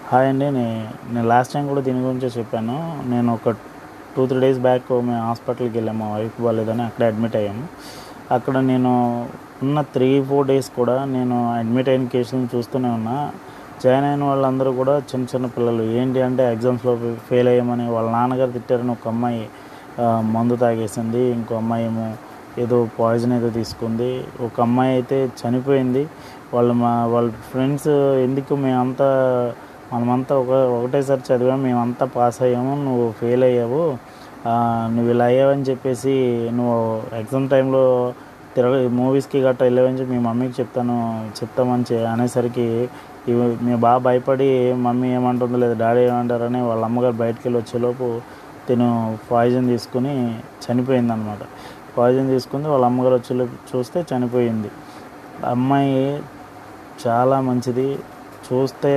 Hi అండి. నేను last time కూడా దీని గురించే చెప్పాను. నేను ఒక 2-3 డేస్ బ్యాక్ మేము హాస్పిటల్కి వెళ్ళాము. మా వైఫ్ బాగాలేదని అక్కడే అడ్మిట్ అయ్యాము. అక్కడ నేను ఉన్న 3-4 డేస్ కూడా నేను అడ్మిట్ అయిన కేసులను చూస్తూనే ఉన్నా. జాయిన్ అయిన వాళ్ళందరూ కూడా చిన్న చిన్న పిల్లలు. ఏంటి అంటే ఎగ్జామ్స్లో ఫెయిల్ అయ్యామని వాళ్ళ నాన్నగారు తిట్టారని ఒక అమ్మాయి మందు తాగేసింది. ఇంకో అమ్మాయి ఏమో ఏదో పాయిజన్ ఏదో తీసుకుంది. ఒక అమ్మాయి అయితే చనిపోయింది. వాళ్ళ ఫ్రెండ్స్ ఎందుకు మనమంతా ఒకటేసారి చదివాము, మేమంతా పాస్ అయ్యాము, నువ్వు ఫెయిల్ అయ్యావు, నువ్వు ఇలా అయ్యావని చెప్పేసి నువ్వు ఎగ్జామ్ టైంలో మూవీస్కి గట్రా వెళ్ళావని చెప్పి మీ మమ్మీకి చెప్తామని అనేసరికి మేము బాగా భయపడి మమ్మీ ఏమంటుందో లేదా డాడీ ఏమంటారని వాళ్ళ అమ్మగారు బయటకు వెళ్ళి వచ్చేలోపు తిను పాయిజన్ తీసుకుని చనిపోయిందనమాట. పాయిజన్ తీసుకుంది. వాళ్ళ అమ్మగారు వచ్చేలోపు చూస్తే చనిపోయింది. అమ్మాయి చాలా మంచిది. చూస్తే